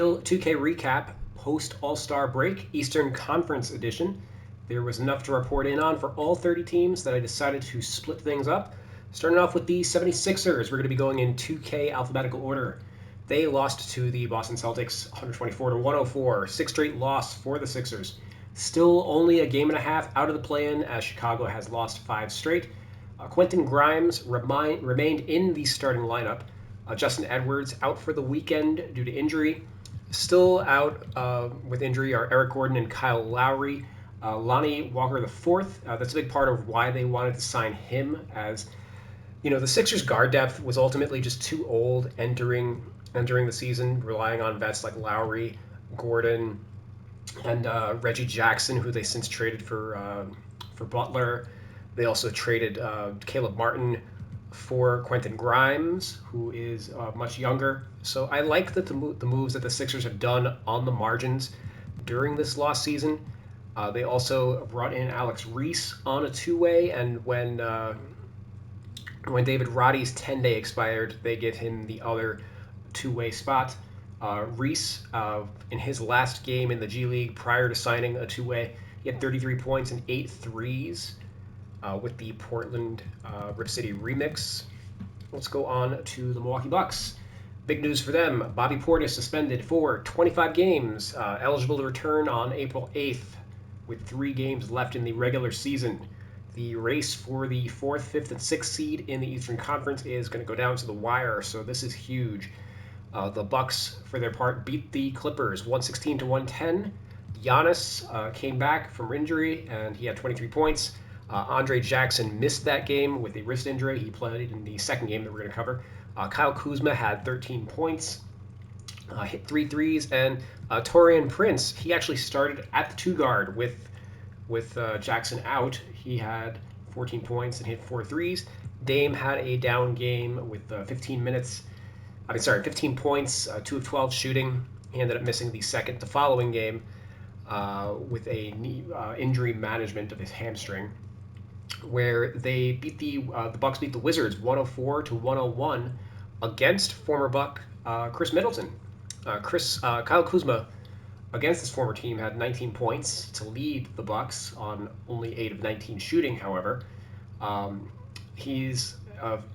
2K recap post All-Star break, Eastern Conference edition. There was enough to report in on for all 30 teams that I decided to split things up. Starting off with the 76ers, we're going to be going in 2K alphabetical order. They lost to the Boston Celtics 124 to 104, sixth straight loss for the Sixers. Still only a game and a half out of the play-in as Chicago has lost 5 straight. Quentin Grimes remained in the starting lineup. Justin Edwards out for the weekend due to injury. Still out with injury are Eric Gordon and Kyle Lowry. Lonnie Walker IV, that's a big part of why they wanted to sign him, as the Sixers guard depth was ultimately just too old entering the season, relying on vets like Lowry, Gordon, and Reggie Jackson, who they since traded for Butler. They also traded Caleb Martin for Quentin Grimes, who is much younger. So I like that the moves that the Sixers have done on the margins during this lost season. They also brought in Alex Reese on a two-way, and when David Roddy's 10-day expired, they gave him the other two-way spot. Reese, in his last game in the G League prior to signing a two-way, he had 33 points and 8 threes with the Portland Rip City remix. Let's go on to the Milwaukee Bucks. Big news for them. Bobby Portis suspended for 25 games, eligible to return on April 8th with 3 games left in the regular season. The race for the 4th, 5th, and 6th seed in the Eastern Conference is going to go down to the wire, so this is huge. The Bucks, for their part, beat the Clippers 116 to 110. Giannis came back from injury, and he had 23 points. Andre Jackson missed that game with a wrist injury. He played in the second game that we're going to cover. Kyle Kuzma had 13 points, hit 3 threes, and Taurean Prince, he actually started at the 2 guard with Jackson out. He had 14 points and hit 4 threes. Dame had a down game with 15 points, 2 of 12 shooting. He ended up missing the following game with a knee injury management of his hamstring, where they beat the Bucks beat the Wizards 104 to 101 against former Buck Chris Middleton. Kyle Kuzma, against his former team, had 19 points to lead the Bucks on only 8 of 19 shooting. However, he's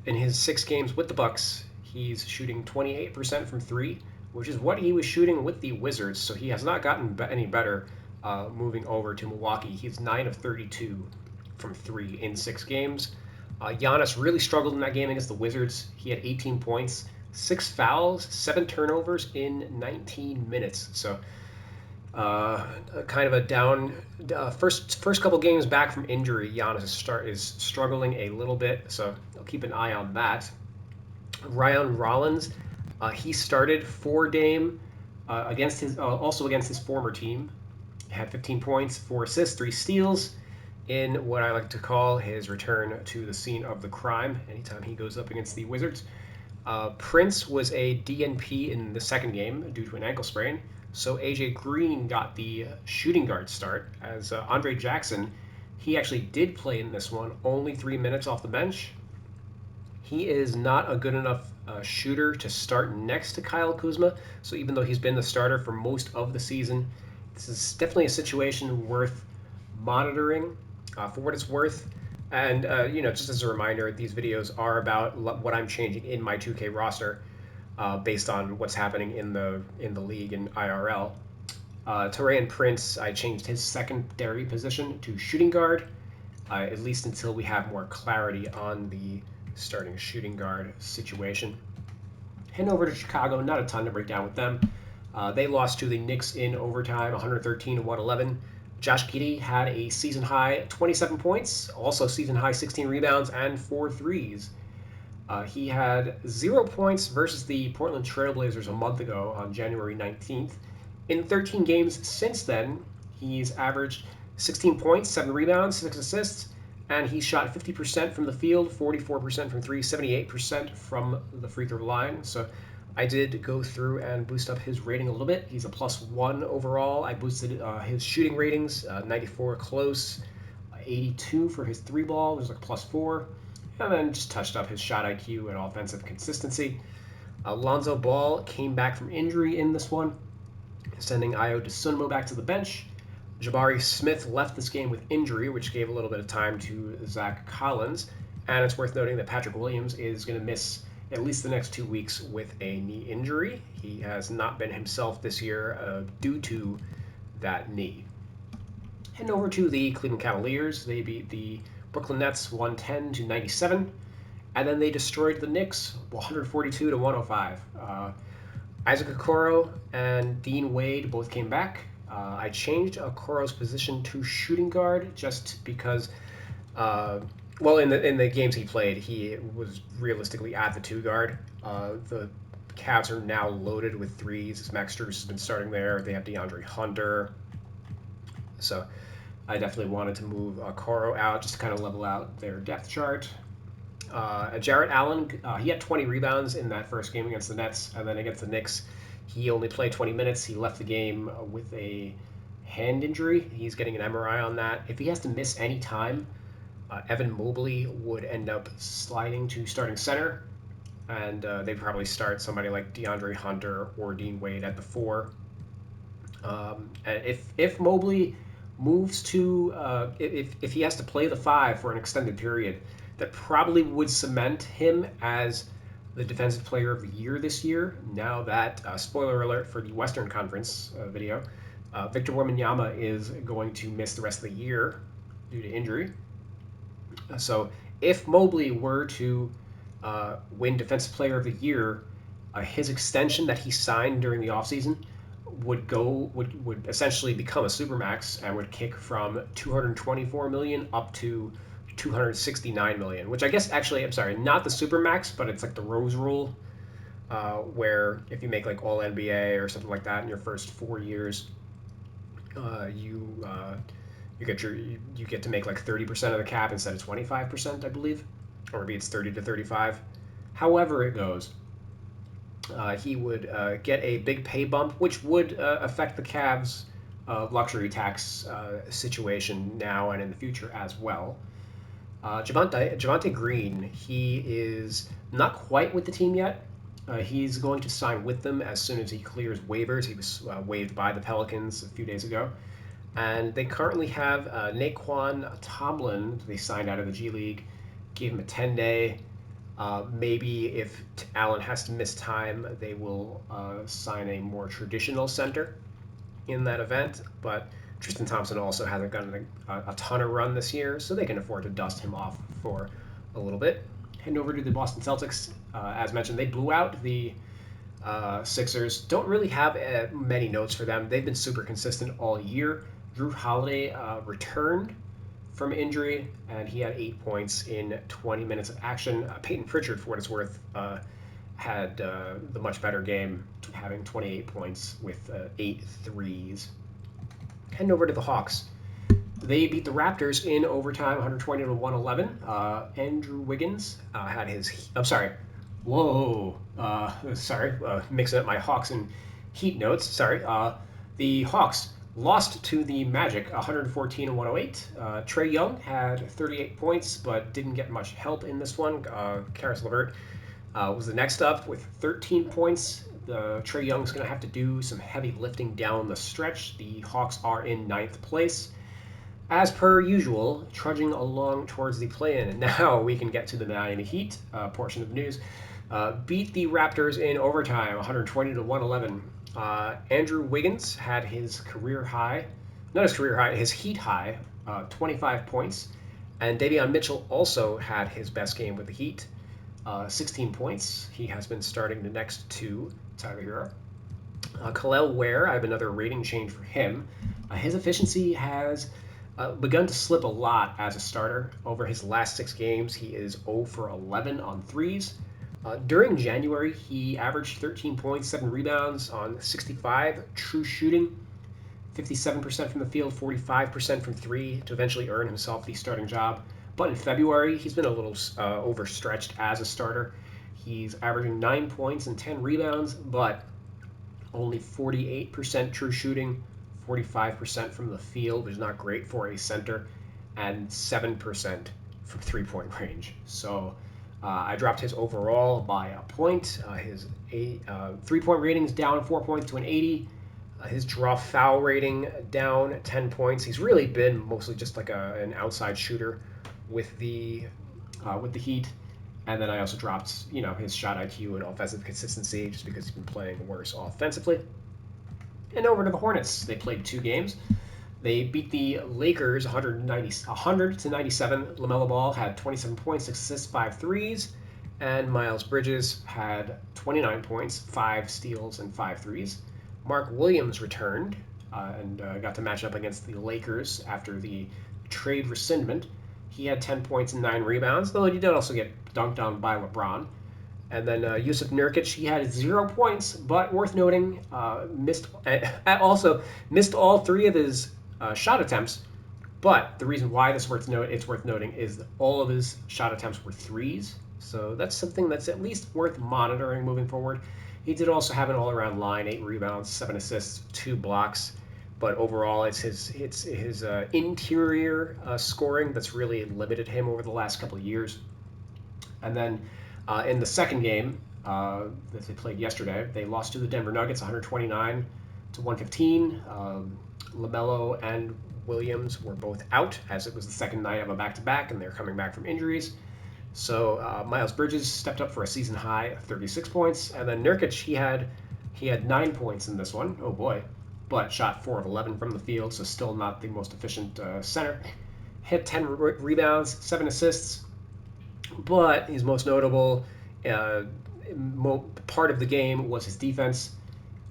in his 6 games with the Bucks, he's shooting 28% from 3, which is what he was shooting with the Wizards. So he has not gotten any better moving over to Milwaukee. He's 9 of 32 from 3 in 6 games. Giannis really struggled in that game against the Wizards. He had 18 points, 6 fouls, 7 turnovers in 19 minutes. So kind of a down first couple games back from injury. Giannis is struggling a little bit, so I'll keep an eye on that. Ryan Rollins, he started for Dame against his former team. Had 15 points, 4 assists, 3 steals in what I like to call his return to the scene of the crime anytime he goes up against the Wizards. Prince was a DNP in the second game due to an ankle sprain, so AJ Green got the shooting guard start, as Andre Jackson, he actually did play in this one, only 3 minutes off the bench. He is not a good enough shooter to start next to Kyle Kuzma, so even though he's been the starter for most of the season, this is definitely a situation worth monitoring for what it's worth. And just as a reminder, these videos are about what I'm changing in my 2K roster based on what's happening in the league in IRL. Taurean Prince, I changed his secondary position to shooting guard, at least until we have more clarity on the starting shooting guard situation. Heading over to Chicago, not a ton to break down with them. They lost to the Knicks in overtime, 113 to 111. Josh Giddey had a season-high 27 points, also season-high 16 rebounds and 4 threes. He had 0 points versus the Portland Trailblazers a month ago on January 19th. In 13 games since then, he's averaged 16 points, 7 rebounds, 6 assists, and he shot 50% from the field, 44% from 3, 78% from the free throw line. So I did go through and boost up his rating a little bit. He's a +1 overall. I boosted his shooting ratings, 94 close, 82 for his 3-ball, which is like +4. And then just touched up his shot IQ and offensive consistency. Lonzo Ball came back from injury in this one. sending Ayo Dosunmu back to the bench. Jabari Smith left this game with injury, which gave a little bit of time to Zach Collins. And it's worth noting that Patrick Williams is going to miss at least the next 2 weeks with a knee injury. He has not been himself this year due to that knee. Heading over to the Cleveland Cavaliers, they beat the Brooklyn Nets 110-97, and then they destroyed the Knicks 142-105. Isaac Okoro and Dean Wade both came back. I changed Okoro's position to shooting guard just because, in the games he played, he was realistically at the 2 guard. The Cavs are now loaded with threes. Max Strus has been starting there. They have DeAndre Hunter. So I definitely wanted to move Okoro out just to kind of level out their depth chart. Jarrett Allen, he had 20 rebounds in that first game against the Nets, and then against the Knicks, he only played 20 minutes. He left the game with a hand injury. He's getting an MRI on that. If he has to miss any time, Evan Mobley would end up sliding to starting center, and they'd probably start somebody like DeAndre Hunter or Dean Wade at the 4. If Mobley moves to, if he has to play the 5 for an extended period, that probably would cement him as the Defensive Player of the Year this year. Now that, spoiler alert for the Western Conference video, Victor Wembanyama is going to miss the rest of the year due to injury. So if Mobley were to win Defensive Player of the Year, his extension that he signed during the offseason would essentially become a supermax and would kick from $224 million up to $269 million, which I guess actually, I'm sorry, not the supermax, but it's like the Rose Rule, where if you make like All NBA or something like that in your first 4 years, you get to make like 30% of the cap instead of 25%, I believe, or maybe it's 30 to 35. However it goes, he would get a big pay bump, which would affect the Cavs' luxury tax situation now and in the future as well. Javonte Green, he is not quite with the team yet. He's going to sign with them as soon as he clears waivers. He was waived by the Pelicans a few days ago. And they currently have Naquan Tomlin, they signed out of the G League, gave him a 10-day. Maybe if Allen has to miss time, they will sign a more traditional center in that event. But Tristan Thompson also hasn't gotten a ton of run this year, so they can afford to dust him off for a little bit. Heading over to the Boston Celtics, as mentioned, they blew out the Sixers. Don't really have many notes for them. They've been super consistent all year. Drew Holiday returned from injury, and he had 8 points in 20 minutes of action. Peyton Pritchard, for what it's worth, had the much better game, having 28 points with 8 threes. Heading over to the Hawks. They beat the Raptors in overtime, 120-111. Andrew Wiggins had his... I'm sorry. Whoa. Mixing up my Hawks and Heat notes. Sorry. The Hawks lost to the Magic, 114-108. Trae Young had 38 points, but didn't get much help in this one. Karis LeVert was the next up with 13 points. Trae Young's going to have to do some heavy lifting down the stretch. The Hawks are in 9th place. As per usual, trudging along towards the play-in. And now we can get to the Miami Heat portion of the news. Beat the Raptors in overtime, 120-111. Andrew Wiggins had his his Heat high, 25 points. And Davion Mitchell also had his best game with the Heat, 16 points. He has been starting the next 2, Tyler Hero. Kel'el Ware, I have another rating change for him. His efficiency has begun to slip a lot as a starter. Over his last 6 games, he is 0 for 11 on threes. During January, he averaged 13 points, 7 rebounds on 65 true shooting, 57% from the field, 45% from 3 to eventually earn himself the starting job. But in February, he's been a little overstretched as a starter. He's averaging 9 points and 10 rebounds, but only 48% true shooting, 45% from the field, which is not great for a center, and 7% from three-point range. So I dropped his overall by a point. His 3-point rating is down 4 points to an 80. His draw foul rating down 10 points. He's really been mostly just like an outside shooter with the Heat. And then I also dropped, his shot IQ and offensive consistency just because he's been playing worse offensively. And over to the Hornets. They played 2 games. They beat the Lakers 100 to 97. LaMelo Ball had 27 points, 6 assists, 5 threes. And Miles Bridges had 29 points, 5 steals, and 5 threes. Mark Williams returned and got to match up against the Lakers after the trade rescindment. He had 10 points and 9 rebounds, though he did also get dunked on by LeBron. And then Jusuf Nurkic, he had 0 points, but worth noting, missed all 3 of his shot attempts. But the reason why it's worth noting is that all of his shot attempts were threes. So that's something that's at least worth monitoring moving forward. He did also have an all-around line, 8 rebounds, 7 assists, 2 blocks. But overall, it's his interior scoring that's really limited him over the last couple of years. And then in the second game that they played yesterday, they lost to the Denver Nuggets 129 to 115. LaMelo and Williams were both out, as it was the second night of a back-to-back, and they're coming back from injuries. So Miles Bridges stepped up for a season high of 36 points, and then Nurkic, he had 9 points in this one. Oh boy. But shot 4 of 11 from the field, so still not the most efficient center. Hit 10 rebounds, 7 assists, but his most notable part of the game was his defense,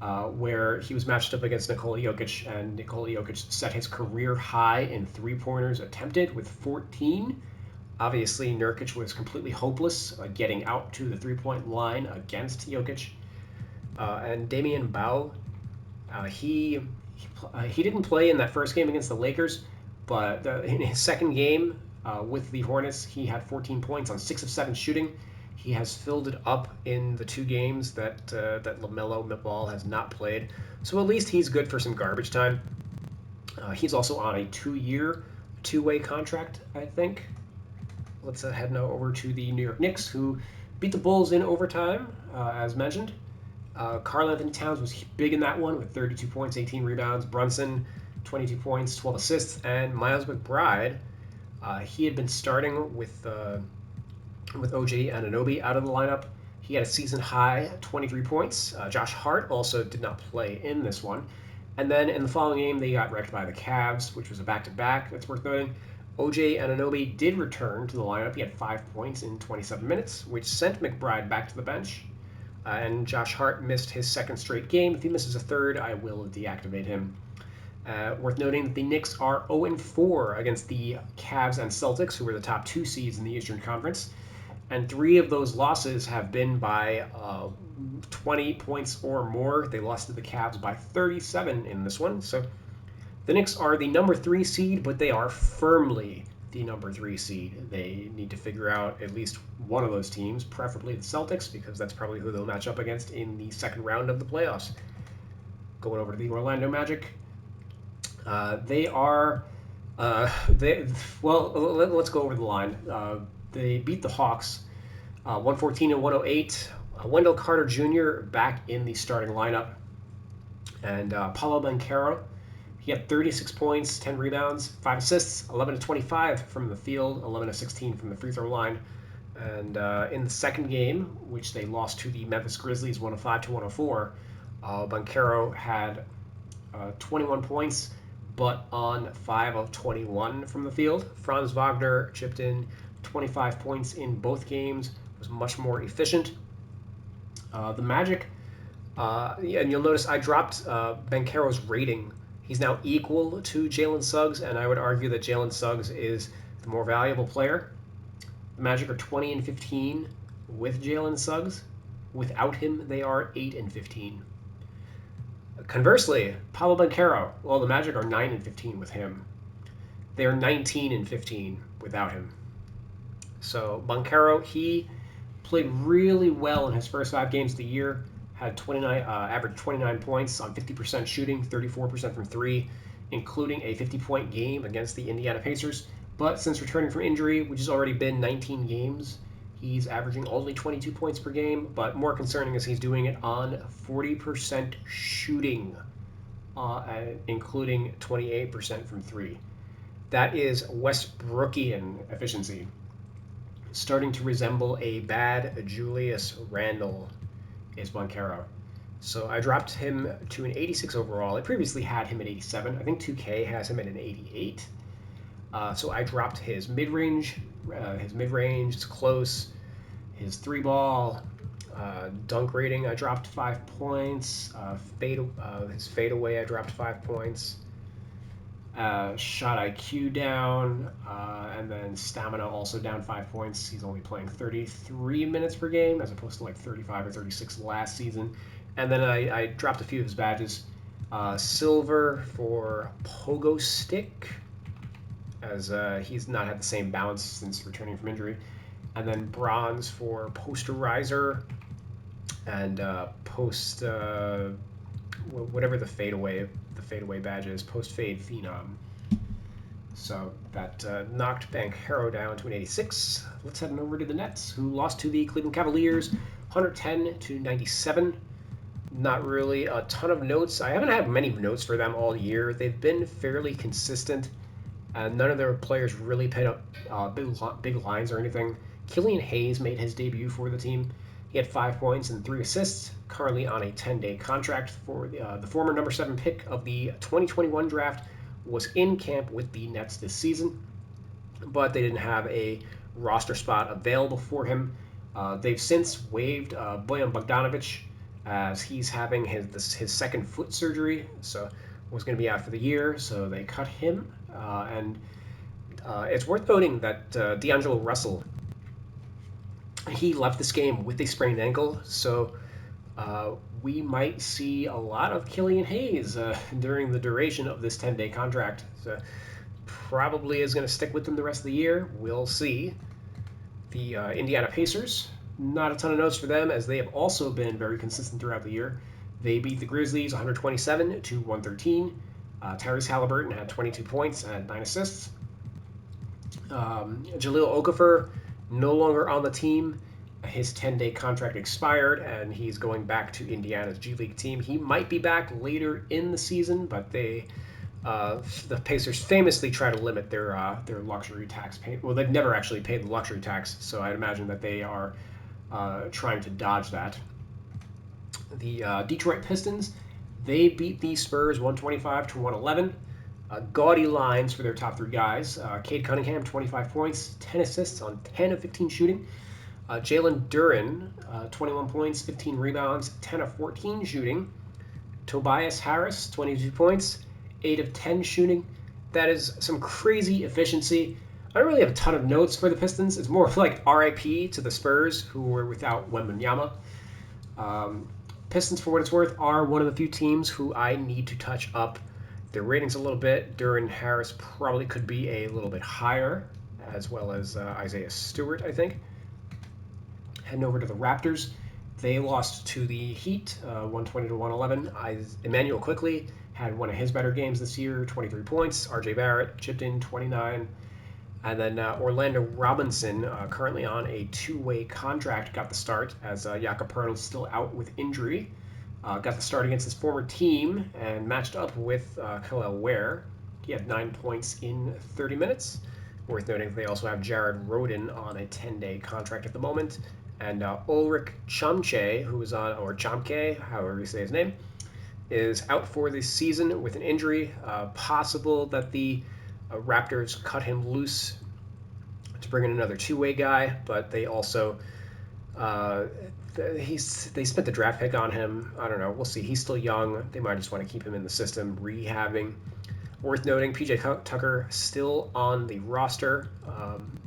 where he was matched up against Nikola Jokic, and Nikola Jokic set his career high in three-pointers attempted with 14. Obviously, Nurkic was completely hopeless getting out to the three-point line against Jokic. And Damian Bowell, he didn't play in that first game against the Lakers, but in his second game with the Hornets, he had 14 points on 6 of 7 shooting. He has filled it up in the 2 games that LaMelo Ball has not played, so at least he's good for some garbage time. He's also on a 2-year, 2-way contract, I think. Let's head now over to the New York Knicks, who beat the Bulls in overtime, as mentioned. Karl-Anthony Towns was big in that one with 32 points, 18 rebounds. Brunson, 22 points, 12 assists. And Miles McBride, he had been starting with OG Anunoby out of the lineup. He had a season high 23 points. Josh Hart also did not play in this one. And then in the following game, they got wrecked by the Cavs, which was a back-to-back. That's worth noting. OJ Anunoby did return to the lineup. He had 5 points in 27 minutes, which sent McBride back to the bench. And Josh Hart missed his second straight game. If he misses a third, I will deactivate him. Worth noting that the Knicks are 0-4 against the Cavs and Celtics, who were the top 2 seeds in the Eastern Conference. And 3 of those losses have been by 20 points or more. They lost to the Cavs by 37 in this one. So the Knicks are the number 3 seed, but they are firmly the number 3 seed. They need to figure out at least one of those teams, preferably the Celtics, because that's probably who they'll match up against in the second round of the playoffs. Going over to the Orlando Magic. Let's go over the line. They beat the Hawks 114 and 108. Wendell Carter Jr. back in the starting lineup. And Paolo Banchero, he had 36 points, 10 rebounds, 5 assists, 11 to 25 from the field, 11 to 16 from the free throw line. And in the second game, which they lost to the Memphis Grizzlies 105 to 104, Banchero had 21 points, but on 5 of 21 from the field. Franz Wagner chipped in 25 points in both games, was much more efficient. The Magic, and you'll notice I dropped Banchero's rating. He's now equal to Jalen Suggs, and I would argue that Jalen Suggs is the more valuable player. The Magic are 20 and 15 with Jalen Suggs. Without him, they are 8 and 15. Conversely, Paolo Banchero, well, the Magic are 9 and 15 with him. They are 19 and 15 without him. So Banchero, he played really well in his first 5 games of the year. Had averaged 29 points on 50% shooting, 34% from 3, including a 50-point game against the Indiana Pacers. But since returning from injury, which has already been 19 games, he's averaging only 22 points per game. But more concerning is he's doing it on 40% shooting. including 28% from three. That is Westbrookian efficiency, starting to resemble a bad Julius Randle is Banchero. So I dropped him to an 86 overall. I previously had him at 87. I think 2K has him at an 88. So I dropped his mid-range. His mid-range is close. His three ball, dunk rating, I dropped 5 points. His fadeaway, I dropped 5 points. Shot IQ down, and then stamina also down 5 points. He's only playing 33 minutes per game as opposed to like 35 or 36 last season. And then I dropped a few of his badges. Silver for Pogo Stick, as he's not had the same balance since returning from injury. And then bronze for Posterizer and whatever the fadeaway badge is, post fade phenom. So that knocked Banchero down to an 86. Let's head on over to the Nets, who lost to the Cleveland Cavaliers 110 to 97. Not really a ton of notes. I haven't had many notes for them all year. They've been fairly consistent. None of their players really paid up big lines or anything. Killian Hayes made his debut for the team. He had 5 points and 3 assists, currently on a 10-day contract. For the former number 7 pick of the 2021 draft was in camp with the Nets this season, but they didn't have a roster spot available for him. They've since waived Bojan Bogdanovic, as he's having his second foot surgery, so was going to be out for the year, so they cut him. And it's worth noting that D'Angelo Russell, he left this game with a sprained ankle, so we might see a lot of Killian Hayes during the duration of this 10-day contract. So probably is going to stick with them the rest of the year. We'll see. The Indiana Pacers, not a ton of notes for them, as they have also been very consistent throughout the year. They beat the Grizzlies 127 to 113. Tyrese Halliburton had 22 points and 9 assists. Jahlil Okafor, no longer on the team. His 10-day contract expired, and he's going back to Indiana's G League team. He might be back later in the season, but the Pacers famously try to limit their luxury tax pay. Well, they've never actually paid the luxury tax, so I'd imagine that they are trying to dodge that. The Detroit Pistons, they beat the Spurs 125 to 111. Gaudy lines for their top 3 guys. Cade Cunningham, 25 points, 10 assists on 10 of 15 shooting. Jalen Duren, 21 points, 15 rebounds, 10 of 14 shooting. Tobias Harris, 22 points, 8 of 10 shooting. That is some crazy efficiency. I don't really have a ton of notes for the Pistons. It's more like RIP to the Spurs, who were without Wembanyama. Pistons, for what it's worth, are one of the few teams who I need to touch up their ratings a little bit. Duren Harris probably could be a little bit higher, as well as Isaiah Stewart, I think. Heading over to the Raptors, they lost to the Heat 120 to 111. Emmanuel Quickley had one of his better games this year, 23 points. RJ Barrett chipped in 29. And then Orlando Robinson, currently on a 2-way contract, got the start, as Jakob Poeltl is still out with injury. Got the start against his former team and matched up with Kel'el Ware. He had 9 points in 30 minutes. Worth noting, they also have Jared Rhoden on a 10-day contract at the moment. And Ulrich Chomche, who is on, or Chomke, however you say his name, is out for this season with an injury. Possible that the Raptors cut him loose to bring in another 2-way guy, but they also they spent the draft pick on him. I don't know. We'll see. He's still young. They might just want to keep him in the system, rehabbing. Worth noting, PJ Tucker still on the roster.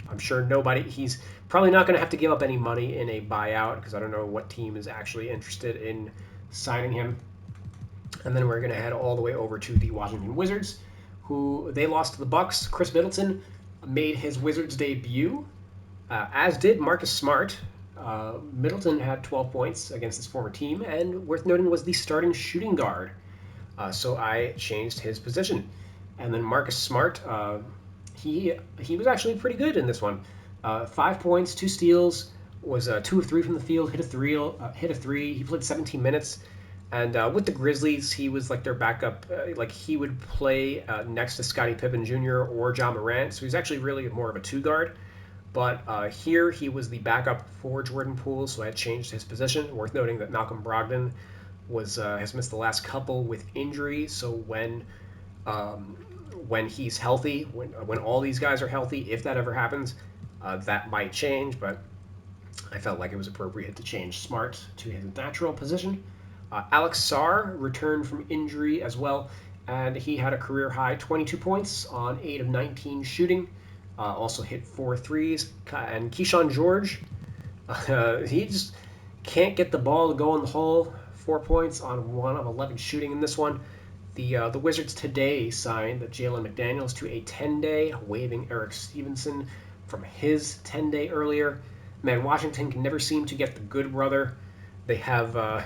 I'm sure he's probably not going to have to give up any money in a buyout, because I don't know what team is actually interested in signing him. And then we're going to head all the way over to the Washington Wizards, who they lost to the Bucks. Chris Middleton made his Wizards debut, as did Marcus Smart. Middleton had 12 points against his former team, and worth noting was the starting shooting guard. So I changed his position. And then Marcus Smart, he was actually pretty good in this one. 5 points, 2 steals, was 2 of 3 from the field, hit a three. He played 17 minutes. And with the Grizzlies, he was like their backup. Like he would play next to Scottie Pippen Jr. or John Morant. So he's actually really more of a two guard. But here he was the backup for Jordan Poole, so I changed his position. Worth noting that Malcolm Brogdon was has missed the last couple with injury. So um, when he's healthy, when all these guys are healthy, if that ever happens, that might change. But I felt like it was appropriate to change Smart to his natural position. Alex Sarr returned from injury as well, and he had a career high 22 points on 8 of 19 shooting. Also hit 4 threes. And Keyshawn George, he just can't get the ball to go in the hole. 4 points on 1 of 11 shooting in this one. The Wizards today signed Jalen McDaniels to a 10-day, waiving Eric Stevenson from his 10-day earlier. Man, Washington can never seem to get the good brother. They have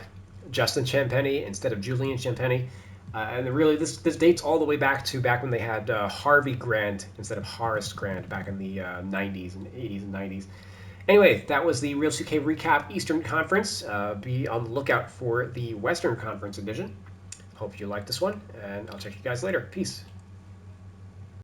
Justin Champagnie instead of Julian Champagnie. And really, this dates all the way back when they had Harvey Grant instead of Horace Grant back in the 90s and 80s and 90s. Anyway, that was the Real 2K Recap Eastern Conference. Be on the lookout for the Western Conference edition. Hope you liked this one, and I'll check you guys later. Peace.